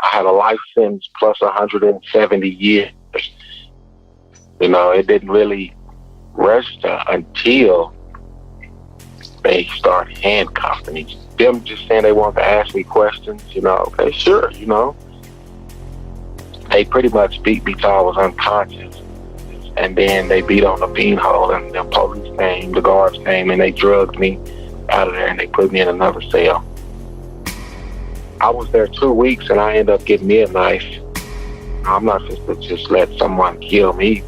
I had a life sentence plus 170 years. It didn't really register until they started handcuffing me. Them just saying they wanted to ask me questions, okay, sure, They pretty much beat me till I was unconscious. And then they beat on the beanhole, and the police came, the guards came, and they drugged me out of there, and they put me in another cell. I was there 2 weeks, and I ended up getting me a knife. I'm not supposed to just let someone kill me.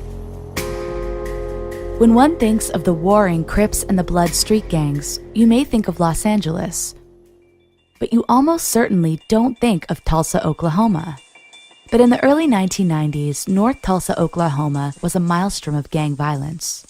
When one thinks of the warring Crips and the Blood street gangs, you may think of Los Angeles. But you almost certainly don't think of Tulsa, Oklahoma. But in the early 1990s, North Tulsa, Oklahoma was a maelstrom of gang violence.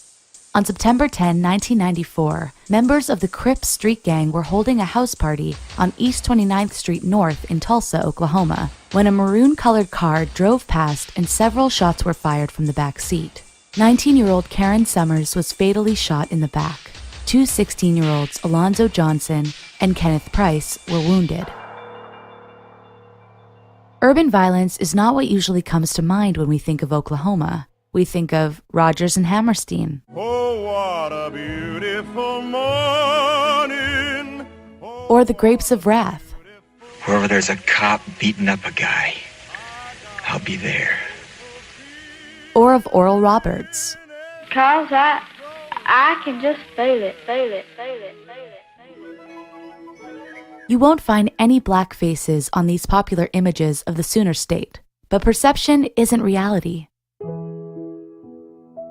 On September 10, 1994, members of the Crips street gang were holding a house party on East 29th Street North in Tulsa, Oklahoma, when a maroon-colored car drove past and several shots were fired from the back seat. 19-year-old Karen Summers was fatally shot in the back. Two 16-year-olds, Alonzo Johnson and Kenneth Price, were wounded. Urban violence is not what usually comes to mind when we think of Oklahoma. We think of Rodgers and Hammerstein. Oh, what a beautiful morning. Or the Grapes of Wrath. Wherever there's a cop beating up a guy, I'll be there. Or of Oral Roberts. 'Cause I can just feel it. You won't find any black faces on these popular images of the Sooner State, but perception isn't reality.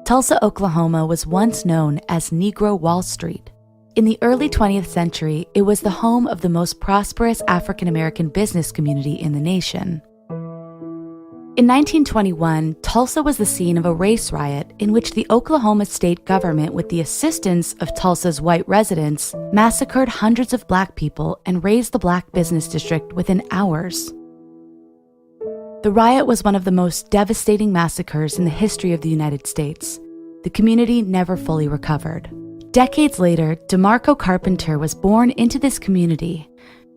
Tulsa, Oklahoma was once known as Negro Wall Street. In the early 20th century, it was the home of the most prosperous African American business community in the nation. In 1921, Tulsa was the scene of a race riot in which the Oklahoma state government, with the assistance of Tulsa's white residents, massacred hundreds of black people and razed the black business district within hours. The riot was one of the most devastating massacres in the history of the United States. The community never fully recovered. Decades later, DeMarco Carpenter was born into this community.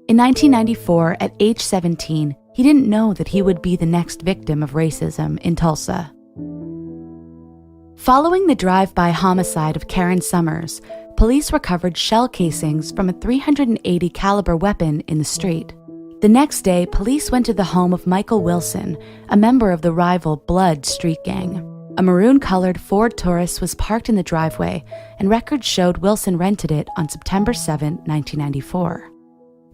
In 1994, at age 17, he didn't know that he would be the next victim of racism in Tulsa. Following the drive-by homicide of Karen Summers, police recovered shell casings from a .380 caliber weapon in the street. The next day, police went to the home of Michael Wilson, a member of the rival Blood street gang. A maroon-colored Ford Taurus was parked in the driveway, and records showed Wilson rented it on September 7, 1994.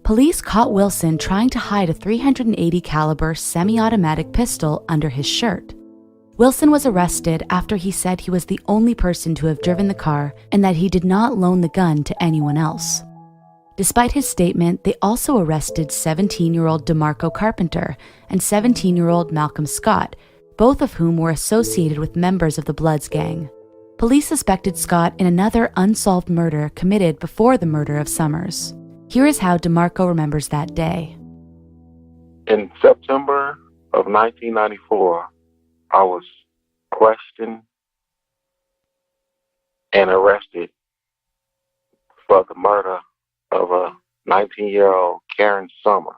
Police caught Wilson trying to hide a .380 caliber semi-automatic pistol under his shirt. Wilson was arrested after he said he was the only person to have driven the car and that he did not loan the gun to anyone else. Despite his statement, they also arrested 17-year-old DeMarco Carpenter and 17-year-old Malcolm Scott, both of whom were associated with members of the Bloods gang. Police suspected Scott in another unsolved murder committed before the murder of Summers. Here is how DeMarco remembers that day. In September of 1994, I was questioned and arrested for the murder of a 19-year-old Karen Summers,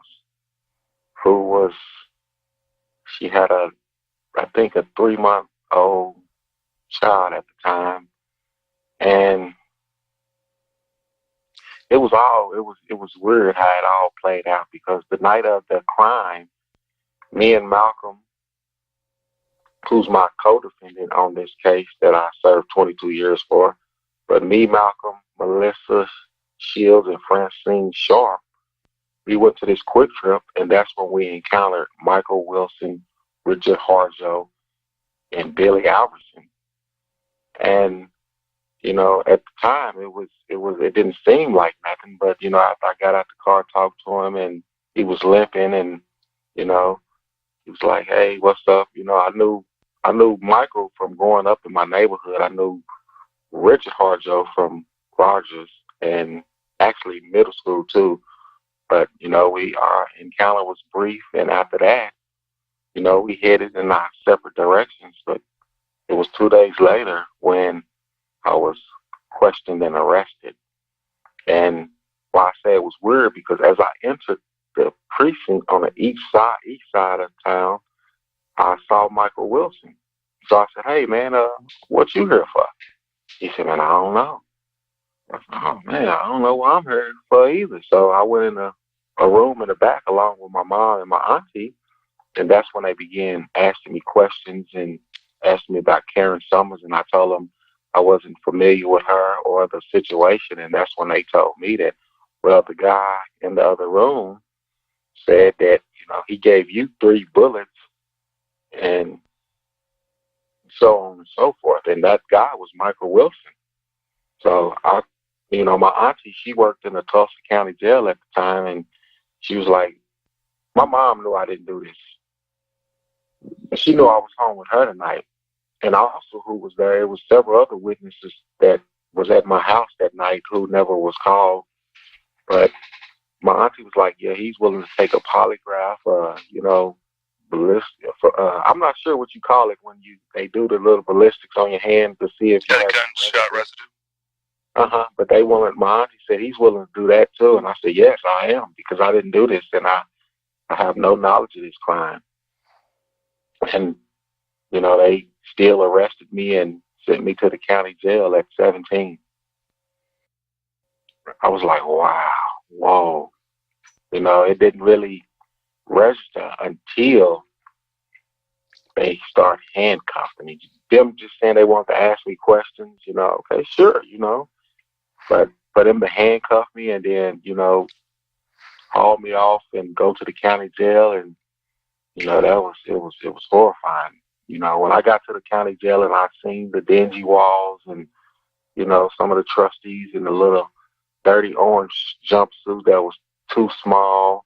she had I think a 3-month-old child at the time. And it was weird how it all played out, because the night of the crime, me and Malcolm, who's my co-defendant on this case that I served 22 years for, but me, Malcolm, Melissa Shields, and Francine Sharp, we went to this quick trip, and that's when we encountered Michael Wilson, Richard Harjo, and Billy Alverson. And at the time, it didn't seem like nothing, but, after I got out the car, talked to him, and he was limping, and, he was like, hey, what's up? I knew Michael from growing up in my neighborhood. I knew Richard Harjo from Rogers, and actually middle school too. But, our encounter was brief, and after that, we headed in our separate directions. But it was 2 days later when I was questioned and arrested. And why I say it was weird, because as I entered the precinct on the east side of town, I saw Michael Wilson. So I said, "Hey man, what you here for?" He said, "Man, I don't know." I said, "Oh man, I don't know what I'm here for either." So I went in a room in the back along with my mom and my auntie, and that's when they began asking me questions and asking me about Karen Summers, and I told them I wasn't familiar with her or the situation, and that's when they told me that, well, the guy in the other room said that, he gave you 3 bullets and so on and so forth, and that guy was Michael Wilson. So my auntie, she worked in the Tulsa County Jail at the time, and she was like, my mom knew I didn't do this. And she knew I was home with her tonight. And also who was there, it was several other witnesses that was at my house that night who never was called. But my auntie was like, yeah, he's willing to take a polygraph, ballistic. I'm not sure what you call it when they do the little ballistics on your hand to see if you have gunshot residue. But my auntie said he's willing to do that too. And I said, yes, I am, because I didn't do this and I have no knowledge of this crime. And, they still arrested me and sent me to the county jail at 17. I was like, wow, whoa. It didn't really register until they start handcuffing me. Them just saying they want to ask me questions, okay, sure, but for them to handcuff me and then, haul me off and go to the county jail, and it was horrifying. When I got to the county jail and I seen the dingy walls and some of the trustees in the little dirty orange jumpsuit that was too small,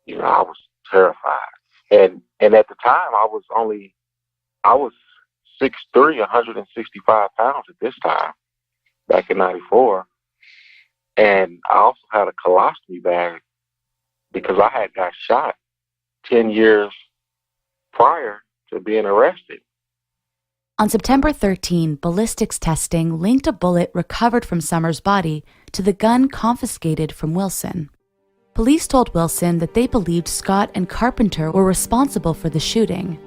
I was terrified. And at the time I was 6'3", 165 pounds at this time, back in '94. And I also had a colostomy bag because I had got shot 10 years prior to being arrested. On September 13, ballistics testing linked a bullet recovered from Summers' body to the gun confiscated from Wilson. Police told Wilson that they believed Scott and Carpenter were responsible for the shooting.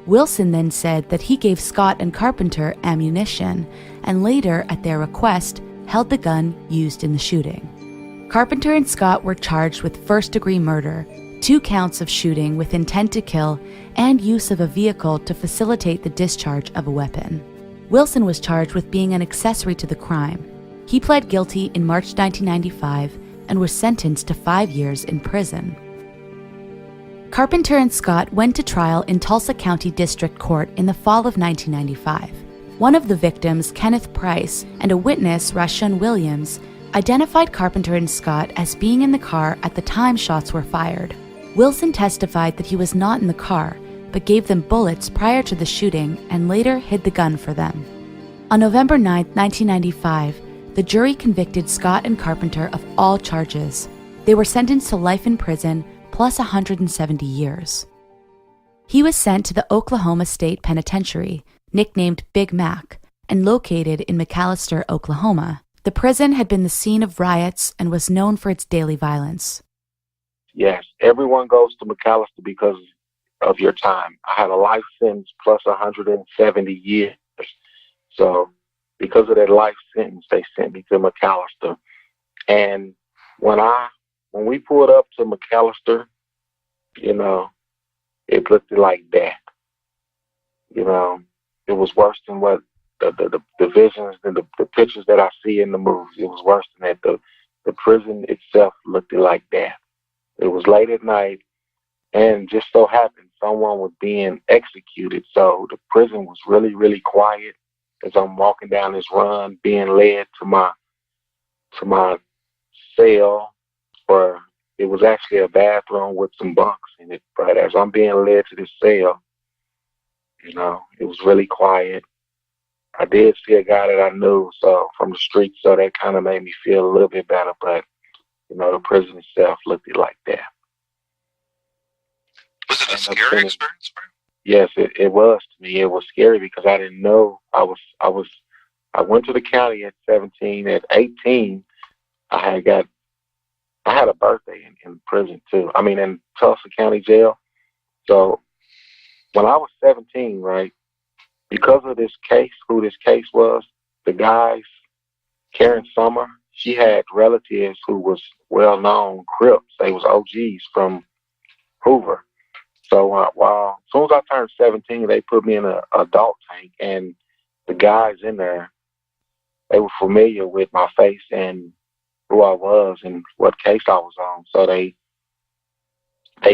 Wilson then said that he gave Scott and Carpenter ammunition and later, at their request, held the gun used in the shooting. Carpenter and Scott were charged with first-degree murder, 2 counts of shooting with intent to kill, and use of a vehicle to facilitate the discharge of a weapon. Wilson was charged with being an accessory to the crime. He pled guilty in March 1995 and was sentenced to 5 years in prison. Carpenter and Scott went to trial in Tulsa County District Court in the fall of 1995. One of the victims, Kenneth Price, and a witness, Rashun Williams, identified Carpenter and Scott as being in the car at the time shots were fired. Wilson testified that he was not in the car, but gave them bullets prior to the shooting and later hid the gun for them. On November 9, 1995, the jury convicted Scott and Carpenter of all charges. They were sentenced to life in prison plus 170 years. He was sent to the Oklahoma State Penitentiary, nicknamed Big Mac, and located in McAlester, Oklahoma. The prison had been the scene of riots and was known for its daily violence. Yes, everyone goes to McAlester because of your time. I had a life sentence plus 170 years. So because of that life sentence, they sent me to McAlester. And when we pulled up to McAlester, it looked like that. It was worse than what the visions and the pictures that I see in the movies. It was worse than that. The prison itself looked like that. It was late at night, and just so happened someone was being executed. So the prison was really, really quiet as I'm walking down this run, being led to my cell, where it was actually a bathroom with some bunks in it. But as I'm being led to this cell, it was really quiet. I did see a guy that I knew from the street, so that kind of made me feel a little bit better. But the prison itself looked like that. Was it a scary experience, bro? Yes, it was to me. It was scary because I didn't know. I went to the county at 17. At 18, I had got I had a birthday in prison too. I mean, in Tulsa County Jail. So when I was 17, right, because of this case, who this case was, the guys, Karen Summer, she had relatives who was well-known Crips. They was OGs from Hoover. So while as soon as I turned 17, they put me in an adult tank, and the guys in there, they were familiar with my face and who I was and what case I was on. So they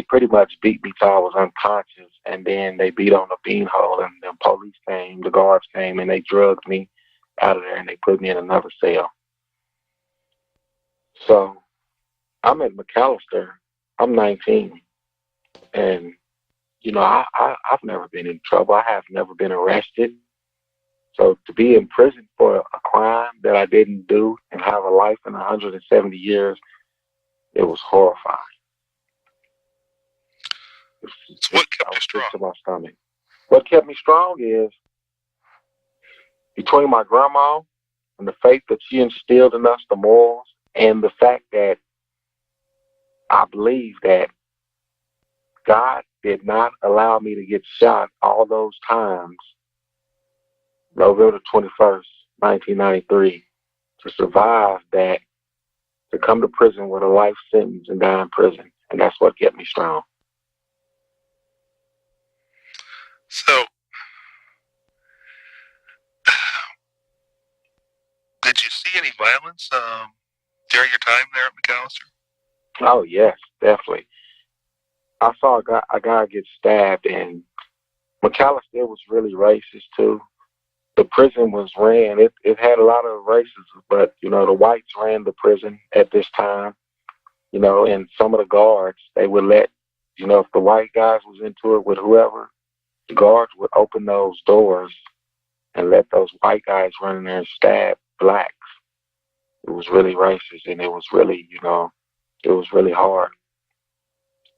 pretty much beat me till I was unconscious, and then they beat on the beanhole, and the police came, the guards came, and they drugged me out of there, and they put me in another cell. So I'm at McAllister. I'm 19, and I've never been in trouble. I have never been arrested. So to be in prison for a crime that I didn't do and have a life in 170 years, it was horrifying. So what kept you strong? To my stomach. What kept me strong is between my grandma and the faith that she instilled in us, the morals, and the fact that I believe that God did not allow me to get shot all those times, November 21st, 1993, to survive that, to come to prison with a life sentence and die in prison. And that's what kept me strong. So, did you see any violence during your time there at McAllister? Oh, yes, definitely. I saw a guy get stabbed, and McAllister was really racist, too. The prison was ran. It had a lot of racism, but, the whites ran the prison at this time, and some of the guards, they would let, if the white guys was into it with whoever, the guards would open those doors and let those white guys run in there and stab blacks. It was really racist, and it was really, it was really hard.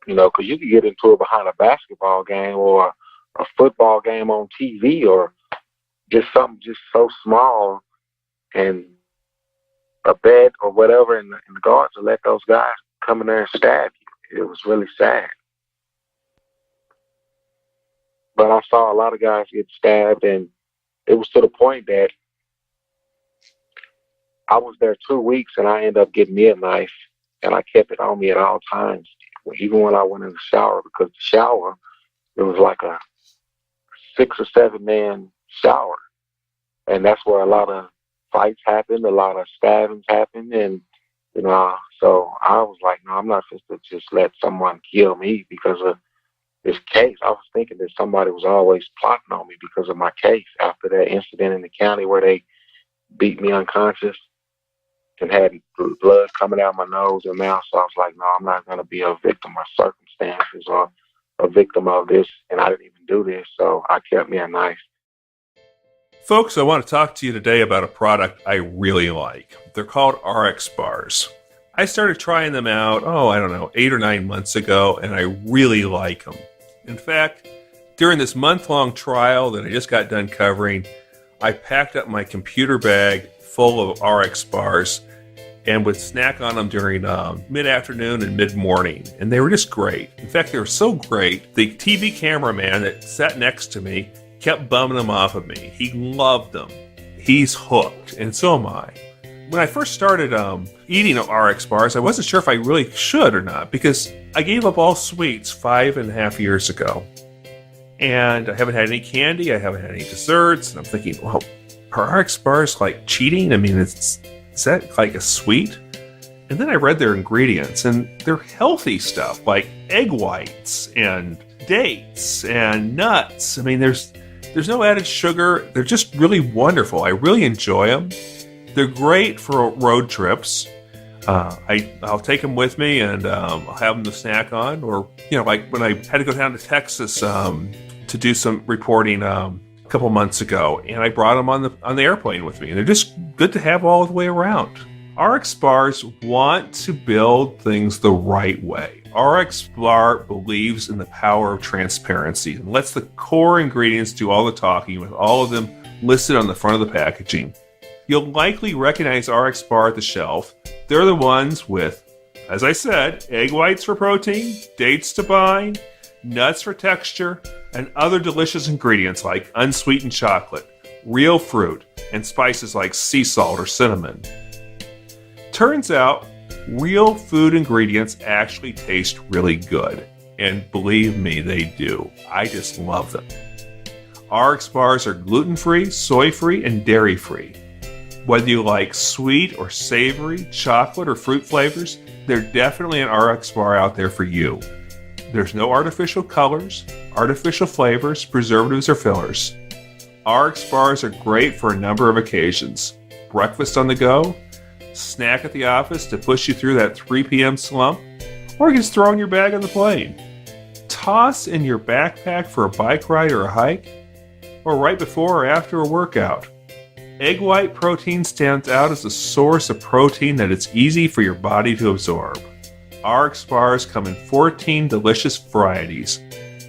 Because you could get into it behind a basketball game or a football game on TV or just something just so small, and a bed or whatever, and the guards would let those guys come in there and stab you. It was really sad. But I saw a lot of guys get stabbed, and it was to the point that I was there 2 weeks, and I ended up getting me a knife, and I kept it on me at all times, even when I went in the shower, because the shower, it was like a 6 or 7 man shower. And that's where a lot of fights happened, a lot of stabbings happened. And, so I was like, no, I'm not supposed to just let someone kill me because of this case. I was thinking that somebody was always plotting on me because of my case after that incident in the county where they beat me unconscious and had blood coming out of my nose and mouth. So I was like, no, I'm not going to be a victim of circumstances or a victim of this. And I didn't even do this. So I kept me a knife. Folks, I want to talk to you today about a product I really like. They're called RX bars. I started trying them out, 8 or 9 months ago, and I really like them. In fact, during this month-long trial that I just got done covering, I packed up my computer bag full of RX bars and would snack on them during mid-afternoon and mid-morning, and they were just great. In fact, they were so great, the TV cameraman that sat next to me kept bumming them off of me. He loved them. He's hooked, and so am I. When I first started eating RX bars, I wasn't sure if I really should or not, because I gave up all sweets 5.5 years ago. And I haven't had any candy, I haven't had any desserts, and I'm thinking, well, are RX bars like cheating? I mean, is that like a sweet? And then I read their ingredients, and they're healthy stuff, like egg whites and dates and nuts. I mean, there's no added sugar. They're just really wonderful. I really enjoy them. They're great for road trips. I'll take them with me, and I'll have them to snack on. Or, like when I had to go down to Texas to do some reporting a couple months ago, and I brought them on the airplane with me. And they're just good to have all the way around. RX bars want to build things the right way. RX Bar believes in the power of transparency and lets the core ingredients do all the talking, with all of them listed on the front of the packaging. You'll likely recognize RX Bar at the shelf. They're the ones with As I said, egg whites for protein, dates to bind, nuts for texture, and other delicious ingredients like unsweetened chocolate, real fruit, and spices like sea salt or cinnamon. Turns out, real food ingredients actually taste really good. And believe me, they do. I just love them. RX bars are gluten-free, soy-free, and dairy-free. Whether you like sweet or savory, chocolate or fruit flavors, there's definitely an RX bar out there for you. There's no artificial colors, artificial flavors, preservatives, or fillers. RX bars are great for a number of occasions. Breakfast on the go, snack at the office to push you through that 3 p.m. slump, or you can just throw in your bag on the plane. Toss in your backpack for a bike ride or a hike, or right before or after a workout. Egg white protein stands out as a source of protein that it's easy for your body to absorb. RX bars come in 14 delicious varieties,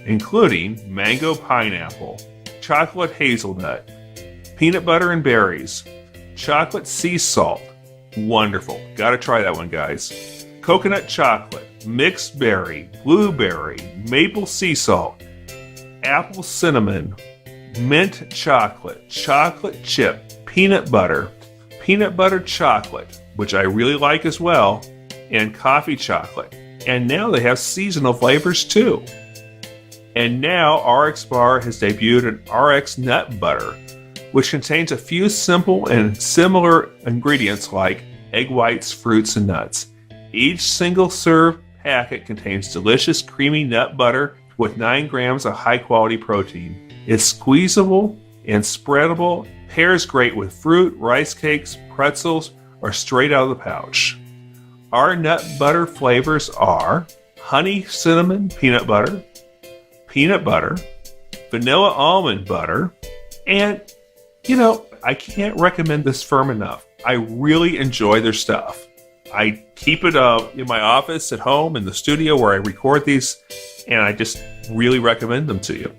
including mango pineapple, chocolate hazelnut, peanut butter and berries, chocolate sea salt. Wonderful. Gotta try that one, guys. Coconut chocolate, mixed berry, blueberry, maple sea salt, apple cinnamon, mint chocolate, chocolate chip, peanut butter chocolate, which I really like as well, and coffee chocolate. And now they have seasonal flavors too. And now RX Bar has debuted an RX Nut Butter, which contains a few simple and similar ingredients like egg whites, fruits, and nuts. Each single-serve packet contains delicious creamy nut butter with 9 grams of high-quality protein. It's squeezable and spreadable, pairs great with fruit, rice cakes, pretzels, or straight out of the pouch. Our nut butter flavors are honey cinnamon peanut butter, vanilla almond butter, and, I can't recommend this firm enough. I really enjoy their stuff. I keep it in my office at home, in the studio where I record these, and I just really recommend them to you.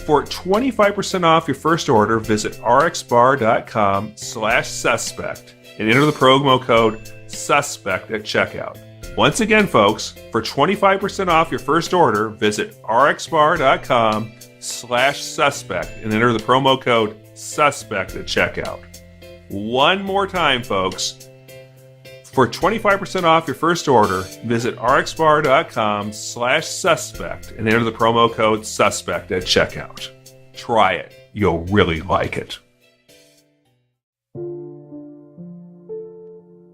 For 25% off your first order, visit rxbar.com/suspect and enter the promo code SUSPECT at checkout. Once again, folks, for 25% off your first order, visit rxbar.com/suspect and enter the promo code SUSPECT at checkout. One more time, folks. For 25% off your first order, visit rxbar.com/suspect and enter the promo code SUSPECT at checkout. Try it. You'll really like it.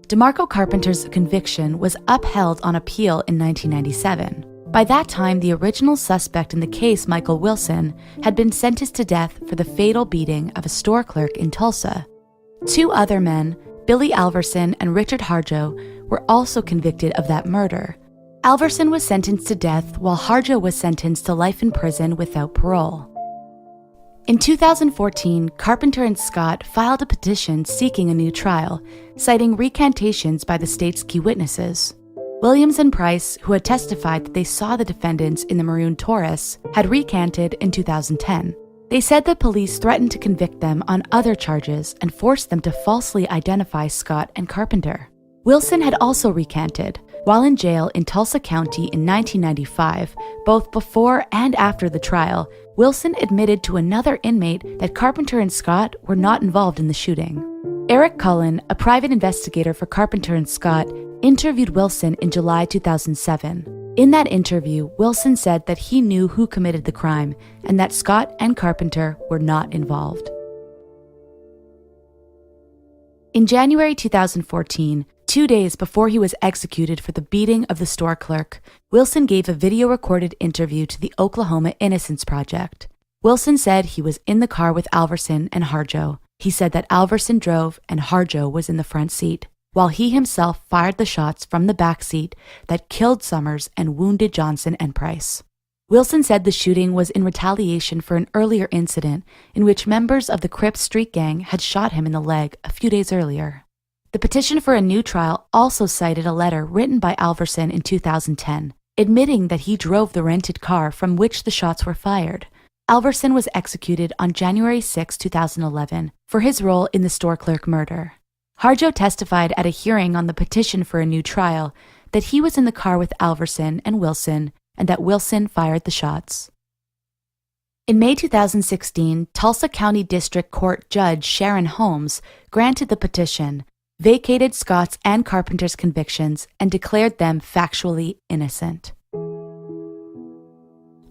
DeMarco Carpenter's conviction was upheld on appeal in 1997. By that time, the original suspect in the case, Michael Wilson, had been sentenced to death for the fatal beating of a store clerk in Tulsa. 2 other men, Billy Alverson and Richard Harjo, were also convicted of that murder. Alverson was sentenced to death while Harjo was sentenced to life in prison without parole. In 2014, Carpenter and Scott filed a petition seeking a new trial, citing recantations by the state's key witnesses. Williams and Price, who had testified that they saw the defendants in the maroon Taurus, had recanted in 2010. They said that police threatened to convict them on other charges and forced them to falsely identify Scott and Carpenter. Wilson had also recanted. While in jail in Tulsa County in 1995, both before and after the trial, Wilson admitted to another inmate that Carpenter and Scott were not involved in the shooting. Eric Cullen, a private investigator for Carpenter and Scott, interviewed Wilson in July 2007. In that interview, Wilson said that he knew who committed the crime and that Scott and Carpenter were not involved. In January 2014, 2 days before he was executed for the beating of the store clerk, Wilson gave a video-recorded interview to the Oklahoma Innocence Project. Wilson said he was in the car with Alverson and Harjo. He said that Alverson drove and Harjo was in the front seat, while he himself fired the shots from the back seat that killed Summers and wounded Johnson and Price. Wilson said the shooting was in retaliation for an earlier incident in which members of the Crips street gang had shot him in the leg a few days earlier. The petition for a new trial also cited a letter written by Alverson in 2010, admitting that he drove the rented car from which the shots were fired. Alverson was executed on January 6, 2011, for his role in the store clerk murder. Harjo testified at a hearing on the petition for a new trial, that he was in the car with Alverson and Wilson, and that Wilson fired the shots. In May 2016, Tulsa County District Court Judge Sharon Holmes granted the petition, vacated Scott's and Carpenter's convictions, and declared them factually innocent.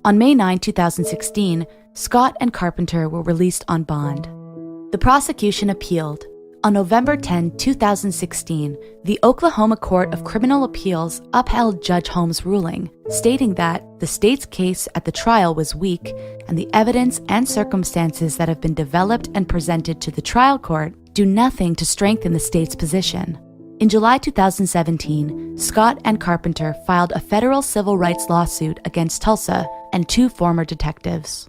On May 9, 2016, Scott and Carpenter were released on bond. The prosecution appealed. On November 10, 2016, the Oklahoma Court of Criminal Appeals upheld Judge Holmes' ruling, stating that the state's case at the trial was weak and the evidence and circumstances that have been developed and presented to the trial court do nothing to strengthen the state's position. In July 2017, Scott and Carpenter filed a federal civil rights lawsuit against Tulsa and two former detectives.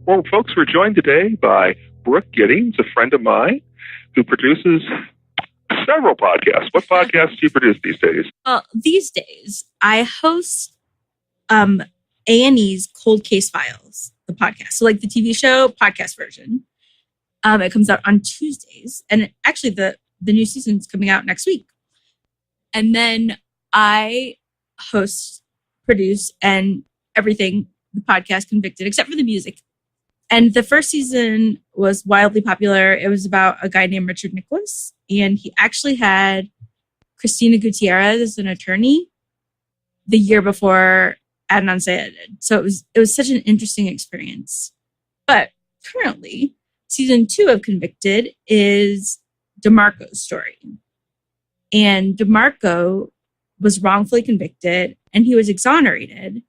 Well, folks, we're joined today by Brooke Giddings, a friend of mine who produces several podcasts. What podcasts do you produce these days? These days, I host A&E's Cold Case Files, the podcast. So like the TV show, podcast version. It comes out on Tuesdays. And actually, the new season's coming out next week. And then I host, produce, and everything, the podcast Convicted, except for the music. And the first season was wildly popular. It was about a guy named Richard Nicholas. And he actually had Christina Gutierrez as an attorney the year before Adnan Syed did. So it was such an interesting experience. But currently, season 2 of Convicted is DeMarco's story. And DeMarco was wrongfully convicted and he was exonerated.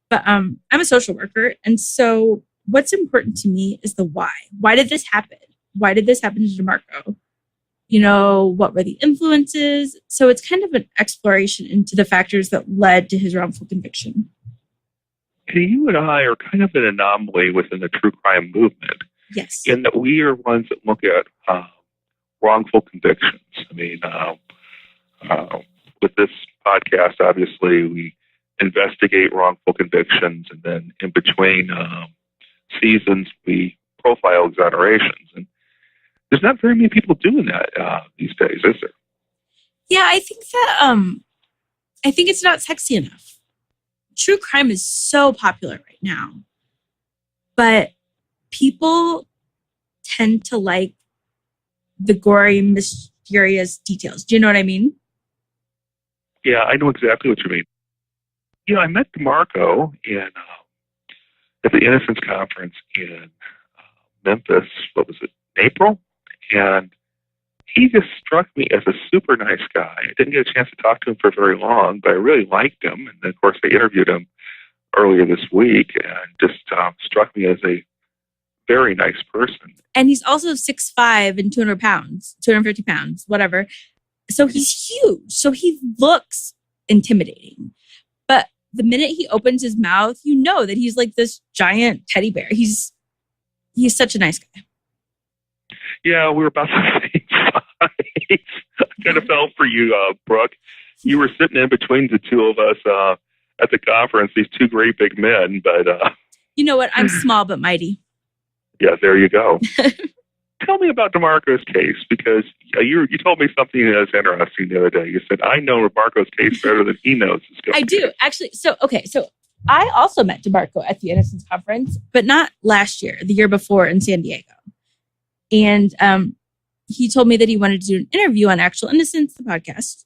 But I'm a social worker. And so what's important to me is the why. Why did this happen? Why did this happen to DeMarco? You know, what were the influences? So it's kind of an exploration into the factors that led to his wrongful conviction. You and I are kind of an anomaly within the true crime movement. Yes. In that we are ones that look at wrongful convictions. I mean, with this podcast, obviously, we investigate wrongful convictions, and then in between seasons, we profile exonerations. And there's not very many people doing that these days, is there? Yeah, I think that I think it's not sexy enough. True crime is so popular right now, but people tend to like the gory, mysterious details. Do you know what I mean? Yeah, I know exactly what you mean. You know, I met DeMarco at the Innocence Conference in Memphis, what was it, April? And he just struck me as a super nice guy. I didn't get a chance to talk to him for very long, but I really liked him. And then, of course, I interviewed him earlier this week and just struck me as a very nice person. And he's also 6'5" and 200 pounds, 250 pounds, whatever. So he's huge. So he looks intimidating. But the minute he opens his mouth, you know that he's like this giant teddy bear. He's such a nice guy. Yeah, we were about the same size. I kind of felt for you, Brooke. You were sitting in between the two of us at the conference, these two great big men. But you know what? I'm small but mighty. Yeah, there you go. Tell me about DeMarco's case, because you told me something that was interesting the other day. You said, I know DeMarco's case better than he knows his case. I do, actually. So I also met DeMarco at the Innocence Conference, but not last year, the year before in San Diego. And he told me that he wanted to do an interview on Actual Innocence, the podcast.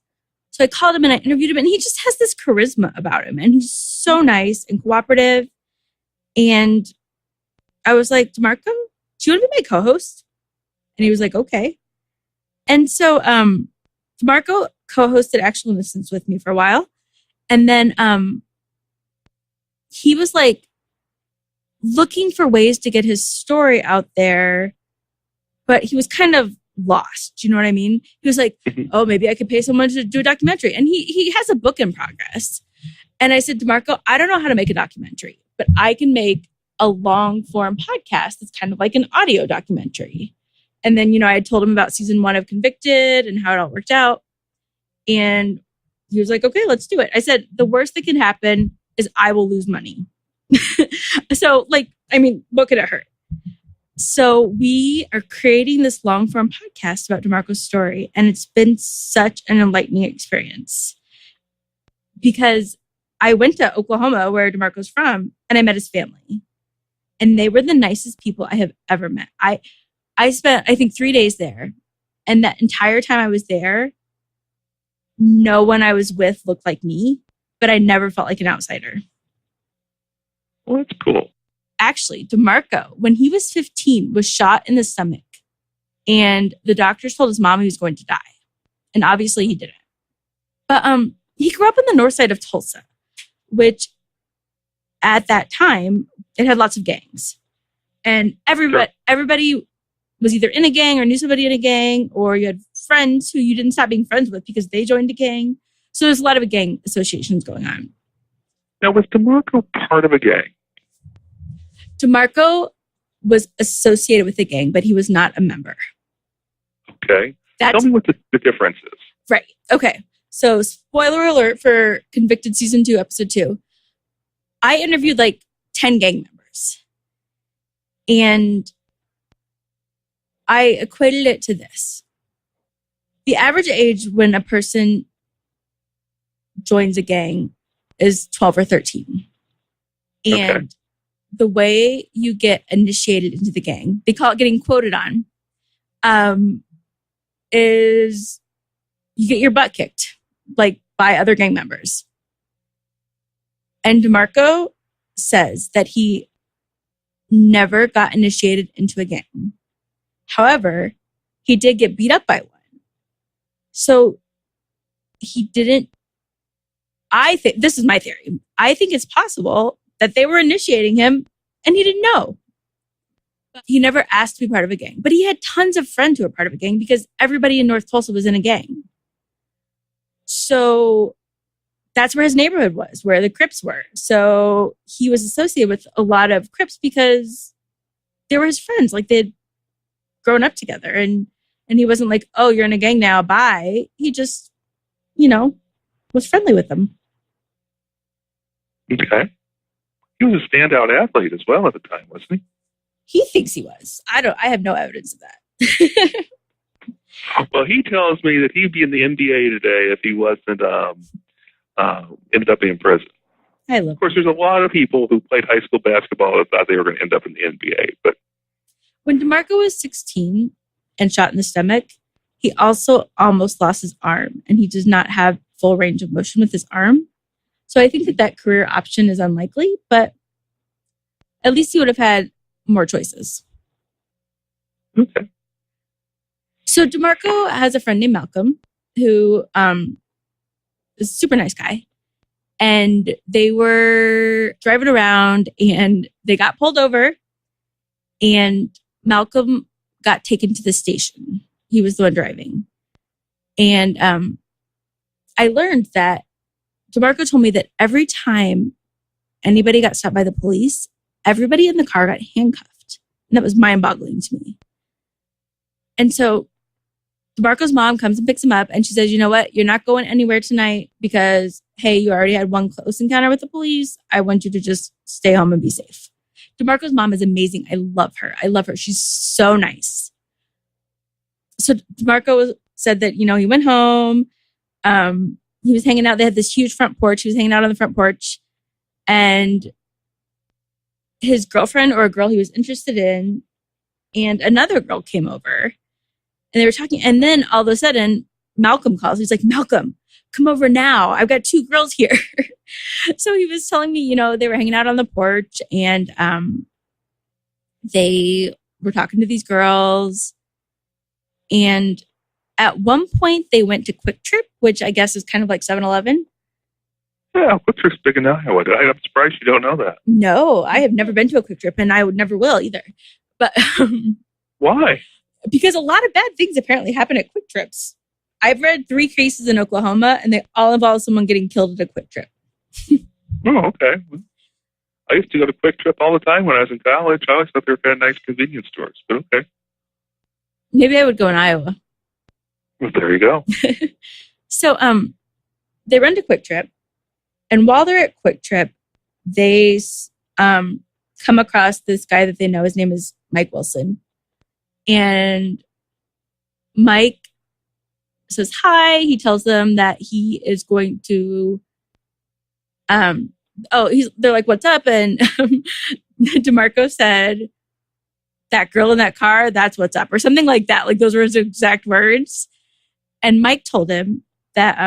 So I called him and I interviewed him, and he just has this charisma about him. And he's so nice and cooperative. And I was like, DeMarco, do you want to be my co-host? And he was like, okay. And so DeMarco co-hosted Actual Innocence with me for a while. And then he was like looking for ways to get his story out there, but he was kind of lost. Do you know what I mean? He was like, oh, maybe I could pay someone to do a documentary. And he has a book in progress. And I said, DeMarco, I don't know how to make a documentary, but I can make a long form podcast that's kind of like an audio documentary. And then, you know, I had told him about season 1 of Convicted and how it all worked out. And he was like, okay, let's do it. I said, the worst that can happen is I will lose money. So, like, I mean, what could it hurt? So we are creating this long form podcast about DeMarco's story. And it's been such an enlightening experience because I went to Oklahoma, where DeMarco's from, and I met his family. And they were the nicest people I have ever met. I spent, I think, 3 days there. And that entire time I was there, no one I was with looked like me, but I never felt like an outsider. Well, that's cool. Actually, DeMarco, when he was 15, was shot in the stomach. And the doctors told his mom he was going to die. And obviously he didn't. But he grew up on the north side of Tulsa, which at that time, it had lots of gangs. And everybody was either in a gang or knew somebody in a gang, or you had friends who you didn't stop being friends with because they joined a gang. So there's a lot of gang associations going on. Now, was DeMarco part of a gang? DeMarco was associated with a gang, but he was not a member. Okay. Tell me what the difference is. Right. Okay. So spoiler alert for Convicted Season 2, Episode 2. I interviewed like 10 gang members. And I equated it to this. The average age when a person joins a gang is 12 or 13. And the way you get initiated into the gang, they call it getting quoted on, is you get your butt kicked, like by other gang members. And DeMarco says that he never got initiated into a gang. However, he did get beat up by one. So he didn't, I think, this is my theory. I think it's possible that they were initiating him and he didn't know. He never asked to be part of a gang, but he had tons of friends who were part of a gang because everybody in North Tulsa was in a gang. So that's where his neighborhood was, where the Crips were. So he was associated with a lot of Crips because they were his friends. Like they'd grown up together and he wasn't like, oh, you're in a gang now, bye. He just, was friendly with them. Okay. He was a standout athlete as well at the time, wasn't he? He thinks he was. I have no evidence of that. Well, he tells me that he'd be in the NBA today if he wasn't ended up in prison. Of course, there's a lot of people who played high school basketball that thought they were going to end up in the NBA. But when DeMarco was 16 and shot in the stomach, he also almost lost his arm, and he does not have full range of motion with his arm. So I think that career option is unlikely, but at least he would have had more choices. Okay. So DeMarco has a friend named Malcolm who is a super nice guy. And they were driving around and they got pulled over and Malcolm got taken to the station. He was the one driving. And I learned that DeMarco told me that every time anybody got stopped by the police, everybody in the car got handcuffed. And that was mind-boggling to me. And so DeMarco's mom comes and picks him up and she says, you know what? You're not going anywhere tonight because, hey, you already had one close encounter with the police. I want you to just stay home and be safe. DeMarco's mom is amazing. I love her. She's so nice. So DeMarco said that, he went home. He was hanging out. They had this huge front porch. He was hanging out on the front porch. And his girlfriend, or a girl he was interested in, and another girl came over. And they were talking. And then all of a sudden, Malcolm calls. He's like, Malcolm, come over now. I've got two girls here. So he was telling me, they were hanging out on the porch and they were talking to these girls. And at one point, they went to Quick Trip, which I guess is kind of like 7-Eleven. Yeah, Quick Trip's big in Iowa. I'm surprised you don't know that. No, I have never been to a Quick Trip, and I would never will either. But why? Because a lot of bad things apparently happen at Quick Trips. I've read 3 cases in Oklahoma, and they all involve someone getting killed at a Quick Trip. Oh, okay. I used to go to Quick Trip all the time when I was in college. I always thought they were kind of nice convenience stores, but okay. Maybe I would go in Iowa. Well, there you go. So they run to Quick Trip, and while they're at Quick Trip, they come across this guy that they know. His name is Mike Wilson. And Mike says hi. He tells them that he is going to, they're like, what's up? And DeMarco said, that girl in that car, that's what's up, or something like that. Like those were his exact words. And Mike told him that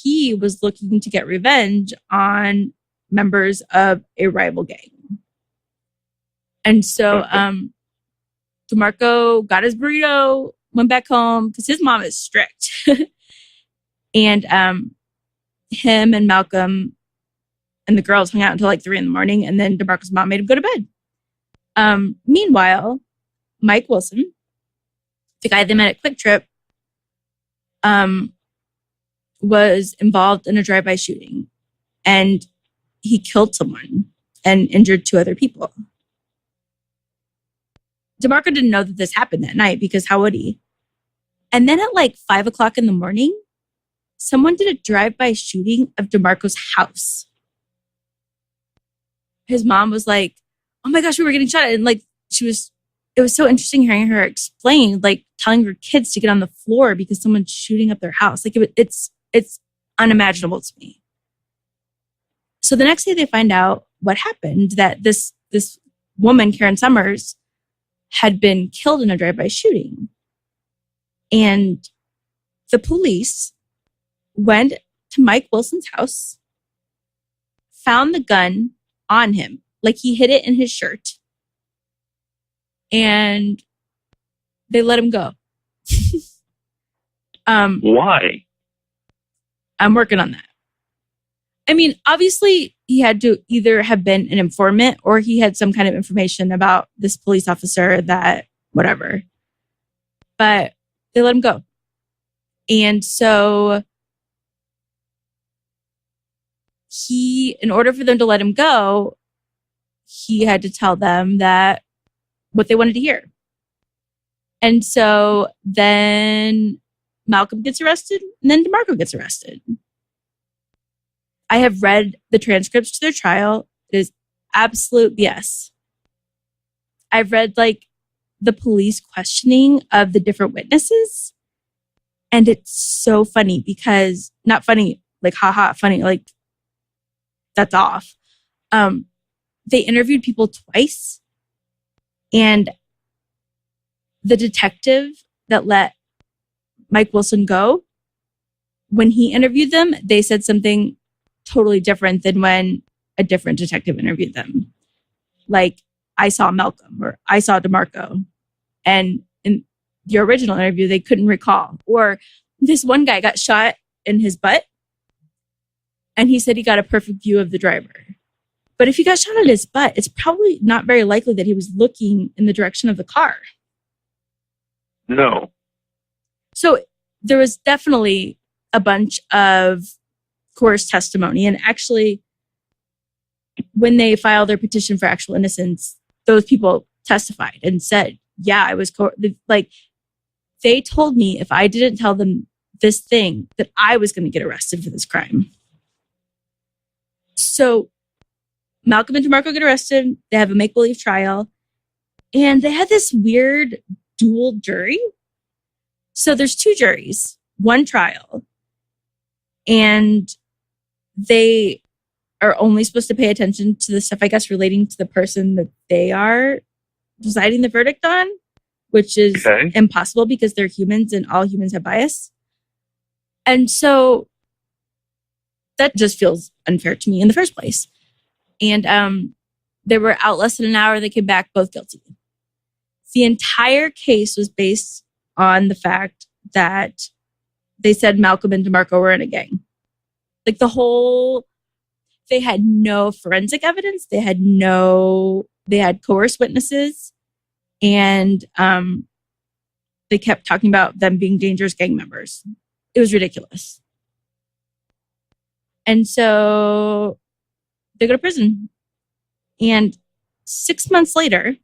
he was looking to get revenge on members of a rival gang. And so DeMarco got his burrito, went back home because his mom is strict. And him and Malcolm and the girls hung out until like 3 a.m. And then DeMarco's mom made him go to bed. Meanwhile, Mike Wilson, the guy they met at Quick Trip, was involved in a drive-by shooting, and he killed someone and injured 2 other people. DeMarco didn't know that this happened that night because how would he? And then at like 5 o'clock in the morning, someone did a drive-by shooting of DeMarco's house. His mom was like, oh my gosh, we were getting shot at. And like, it was so interesting hearing her explain, like telling her kids to get on the floor because someone's shooting up their house. Like it's unimaginable to me. So the next day they find out what happened, that this woman, Karen Summers, had been killed in a drive-by shooting. And the police went to Mike Wilson's house, found the gun on him, like he hid it in his shirt, and they let him go. Why? I'm working on that. I mean, obviously, he had to either have been an informant or he had some kind of information about this police officer that whatever. But they let him go. And so in order for them to let him go, he had to tell them that what they wanted to hear. And so then Malcolm gets arrested and then DeMarco gets arrested. I have read the transcripts to their trial. It is absolute BS. I've read like the police questioning of the different witnesses. And it's so funny because, not funny, like haha, funny, like that's off. They interviewed people twice. And the detective that let Mike Wilson go, when he interviewed them, they said something totally different than when a different detective interviewed them. Like, I saw Malcolm or I saw DeMarco. And in the original interview, they couldn't recall. Or this one guy got shot in his butt and he said he got a perfect view of the driver. But if he got shot in his butt, it's probably not very likely that he was looking in the direction of the car. No. So there was definitely a bunch of coerced testimony. And actually, when they filed their petition for actual innocence, those people testified and said, yeah, I was like, they told me if I didn't tell them this thing, that I was going to get arrested for this crime. So Malcolm and DeMarco get arrested. They have a make-believe trial. And they had this weird dual jury. So there's 2 juries, 1 trial. And they are only supposed to pay attention to the stuff, I guess, relating to the person that they are deciding the verdict on, which is impossible because they're humans and all humans have bias. And so that just feels unfair to me in the first place. And they were out less than an hour. They came back both guilty. The entire case was based on the fact that they said Malcolm and DeMarco were in a gang. Like they had no forensic evidence. They had coerced witnesses. And they kept talking about them being dangerous gang members. It was ridiculous. And so they go to prison. And 6 months later,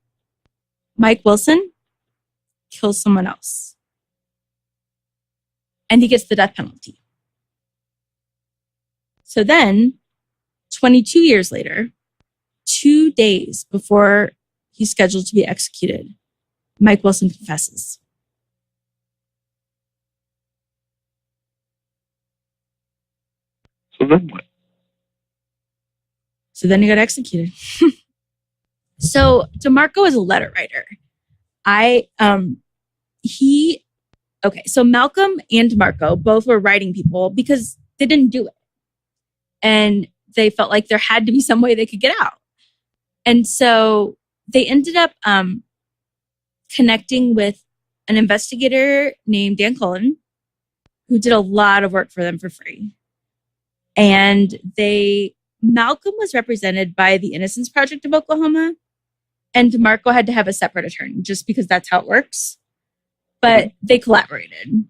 Mike Wilson kills someone else. And he gets the death penalty. So then, 22 years later, 2 days before he's scheduled to be executed. Mike Wilson confesses. So then what? So then he got executed. So DeMarco is a letter writer. So Malcolm and DeMarco both were writing people because they didn't do it. And they felt like there had to be some way they could get out. And so they ended up connecting with an investigator named Dan Cullen, who did a lot of work for them for free. And Malcolm was represented by the Innocence Project of Oklahoma, and DeMarco had to have a separate attorney just because that's how it works. But they collaborated.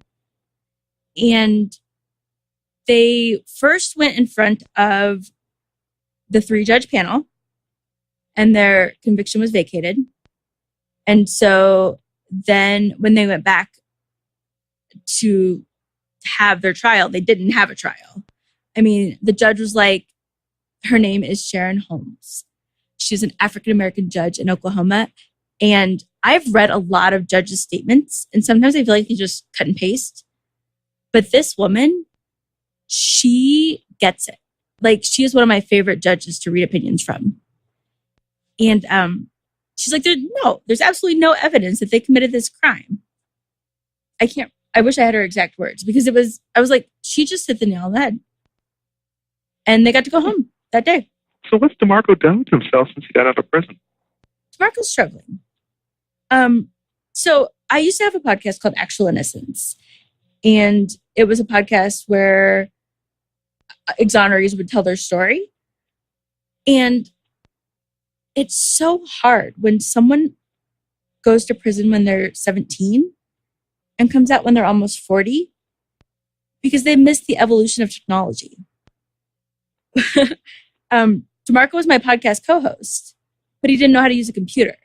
And they first went in front of the 3-judge panel, and their conviction was vacated. And so then when they went back to have their trial, they didn't have a trial. I mean, the judge was like, her name is Sharon Holmes. She's an African-American judge in Oklahoma. And I've read a lot of judges' statements, and sometimes I feel like they just cut and paste. But this woman, she gets it. Like, she is one of my favorite judges to read opinions from. And she's like, there's absolutely no evidence that they committed this crime. I wish I had her exact words, because I was like, she just hit the nail on the head. And they got to go home that day. So what's DeMarco done to himself since he got out of prison? DeMarco's struggling. So I used to have a podcast called Actual Innocence. And it was a podcast where exonerees would tell their story. And it's so hard when someone goes to prison when they're 17 and comes out when they're almost 40, because they missed the evolution of technology. DeMarco was my podcast co-host, but he didn't know how to use a computer.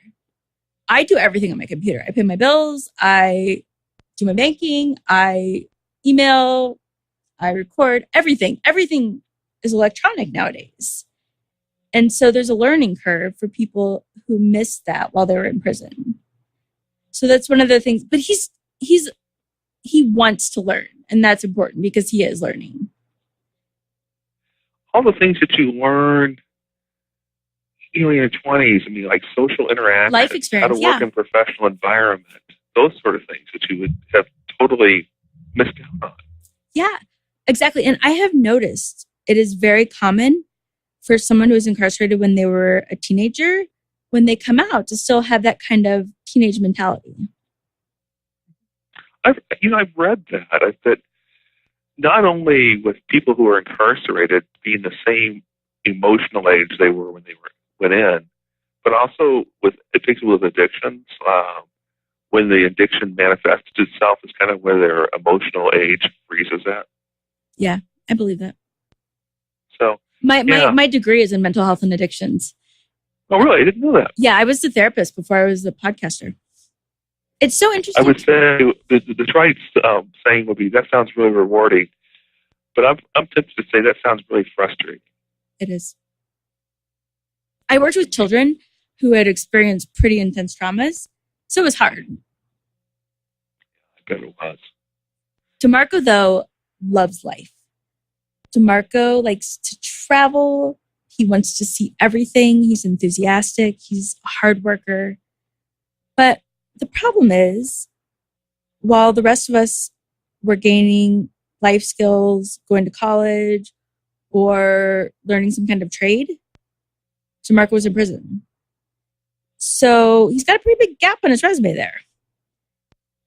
I do everything on my computer. I pay my bills. I do my banking. I email. I record everything. Everything is electronic nowadays. And so there's a learning curve for people who missed that while they were in prison. So that's one of the things. But he wants to learn, and that's important because he is learning. All the things that you learn, in your 20s, I mean, like social interaction, life experience, how to work in professional environment, those sort of things that you would have totally missed out on. Yeah, exactly. And I have noticed it is very common for someone who was incarcerated when they were a teenager, when they come out, to still have that kind of teenage mentality. I've read that not only with people who are incarcerated being the same emotional age they were when they went in, but also with people with addictions, when the addiction manifests itself is kind of where their emotional age freezes at. Yeah, I believe that. So my degree is in mental health and addictions. Oh, really? I didn't know that. Yeah, I was a therapist before I was a podcaster. It's so interesting. I would say the right saying would be, that sounds really rewarding, but I'm tempted to say that sounds really frustrating. It is. I worked with children who had experienced pretty intense traumas, so it was hard. I bet it was. DeMarco, though, loves life. DeMarco likes to travel. He wants to see everything. He's enthusiastic. He's a hard worker. But the problem is, while the rest of us were gaining life skills, going to college, or learning some kind of trade, DeMarco was in prison. So he's got a pretty big gap on his resume there.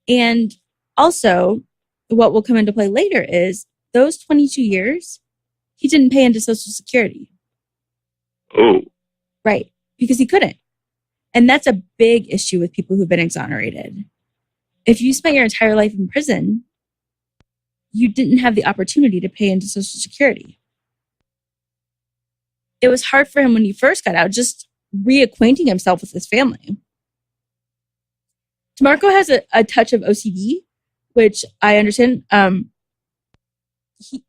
And also, what will come into play later is those 22 years, he didn't pay into Social Security. Oh. Right. Because he couldn't. And that's a big issue with people who've been exonerated. If you spent your entire life in prison, you didn't have the opportunity to pay into Social Security. It was hard for him when he first got out, just reacquainting himself with his family. DeMarco has a touch of OCD, which I understand.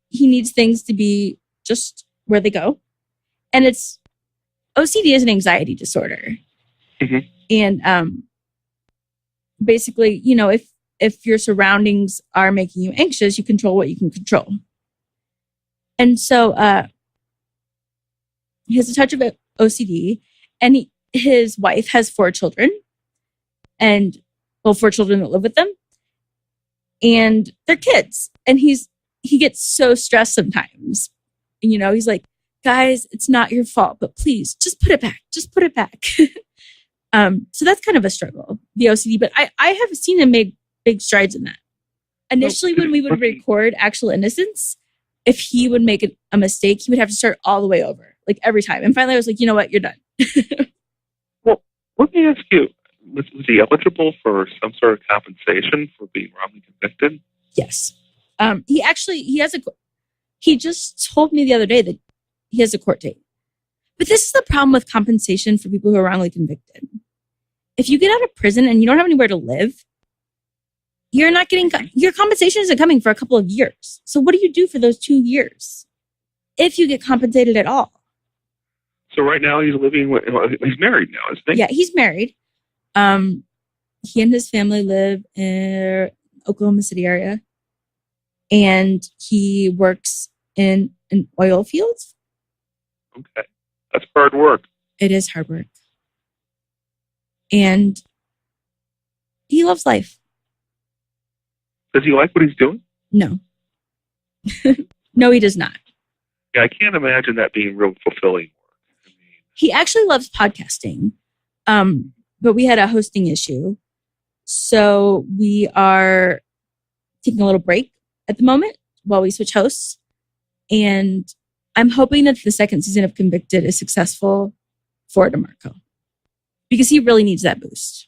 He needs things to be just where they go. And OCD is an anxiety disorder. Mhm. And basically, if your surroundings are making you anxious, you control what you can control. And so he has a touch of OCD, and his wife has 4 children, and 4 children that live with them, and they're kids. And he gets so stressed sometimes. He's like, guys, it's not your fault, but please just put it back. Just put it back. So that's kind of a struggle, the OCD, but I have seen him make big strides in that. Initially, when we would record Actual Innocence, if he would make a mistake, he would have to start all the way over, like every time. And finally, I was like, you know what? You're done. Well, let me ask you, was he eligible for some sort of compensation for being wrongly convicted? Yes. He just told me the other day that he has a court date. But this is the problem with compensation for people who are wrongly convicted. If you get out of prison and you don't have anywhere to live, you're not getting, your compensation isn't coming for a couple of years. So what do you do for those 2 years? If you get compensated at all. So right now he's he's married now, isn't he? Yeah, he's married. He and his family live in Oklahoma City area. And he works in an oil field. Okay. That's hard work. It is hard work. And he loves life. Does he like what he's doing? No. No, he does not. Yeah, I can't imagine that being real fulfilling work. He actually loves podcasting. But we had a hosting issue. So we are taking a little break at the moment while we switch hosts. And I'm hoping that the second season of Convicted is successful for DeMarco. Because he really needs that boost.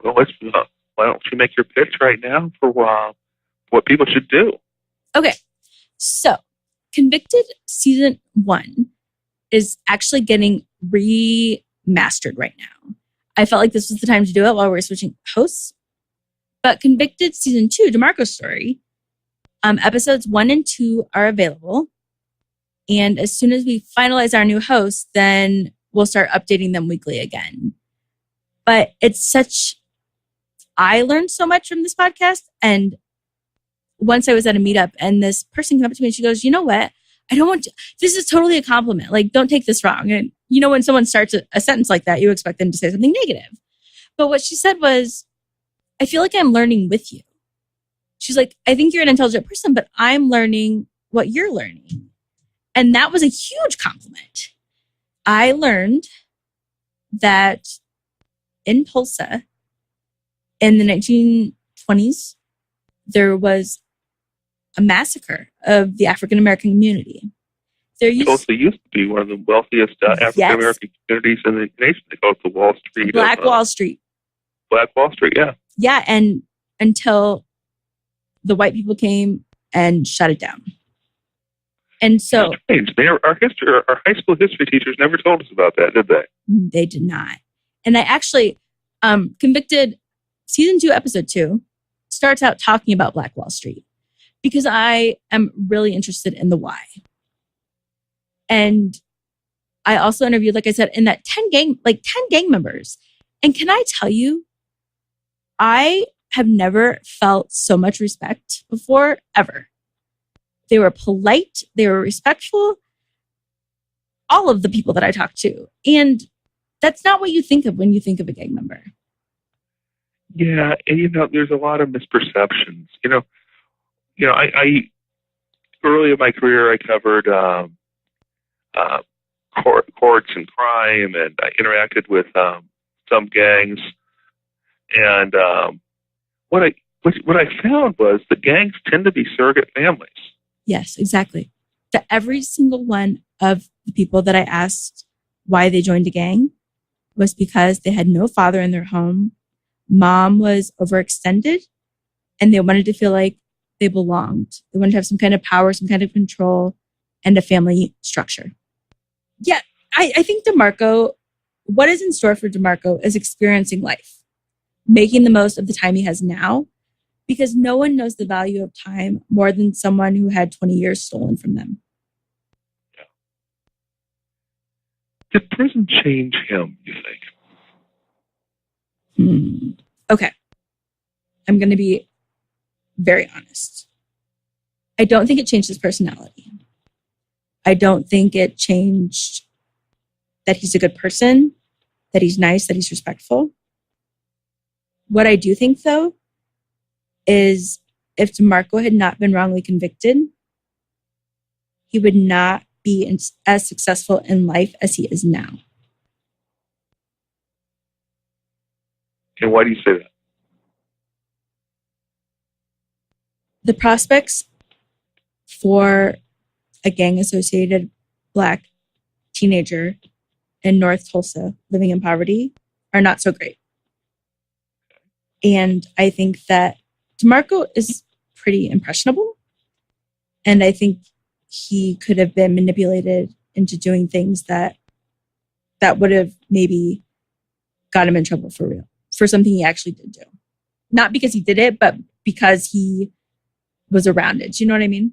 Well, why don't you make your pitch right now for what people should do? Okay. So, Convicted Season 1 is actually getting remastered right now. I felt like this was the time to do it while we were switching hosts. But Convicted Season 2, DeMarco's story, episodes 1 and 2 are available. And as soon as we finalize our new host, then we'll start updating them weekly again. But I learned so much from this podcast. And once I was at a meetup and this person came up to me and she goes, you know what? This is totally a compliment. Like, don't take this wrong. And when someone starts a sentence like that, you expect them to say something negative. But what she said was, I feel like I'm learning with you. She's like, I think you're an intelligent person, but I'm learning what you're learning. And that was a huge compliment. I learned that in Tulsa in the 1920s, there was a massacre of the African-American community. Tulsa used to be one of the wealthiest African-American communities in the nation. They call it the Wall Street. Black Wall Street. Black Wall Street, yeah. Yeah, and until the white people came and shut it down. And so... Strange. Our high school history teachers never told us about that, did they? They did not. And I actually, Convicted Season 2, Episode 2, starts out talking about Black Wall Street. Because I am really interested in the why. And I also interviewed, like I said, in that 10 gang members. And can I tell you, I have never felt so much respect before, ever. They were polite. They were respectful. All of the people that I talked to. And that's not what you think of when you think of a gang member. Yeah, and there's a lot of misperceptions. I early in my career I covered courts and crime, and I interacted with some gangs. And what I found was the gangs tend to be surrogate families. Yes, exactly. That every single one of the people that I asked why they joined a gang was because they had no father in their home. Mom was overextended, and they wanted to feel like they belonged. They wanted to have some kind of power, some kind of control, and a family structure. Yeah, I think DeMarco, what is in store for DeMarco is experiencing life, making the most of the time he has now, because no one knows the value of time more than someone who had 20 years stolen from them. Yeah. Did prison change him, you think? Okay. I'm going to be very honest. I don't think it changed his personality. I don't think it changed that he's a good person, that he's nice, that he's respectful. What I do think, though, is if DeMarco had not been wrongly convicted, he would not be as successful in life as he is now. And why do you say that? The prospects for a gang-associated Black teenager in North Tulsa living in poverty are not so great. And I think that DeMarco is pretty impressionable. And I think he could have been manipulated into doing things that would have maybe got him in trouble for real, for something he actually did do. Not because he did it, but because he was around it. Do you know what I mean?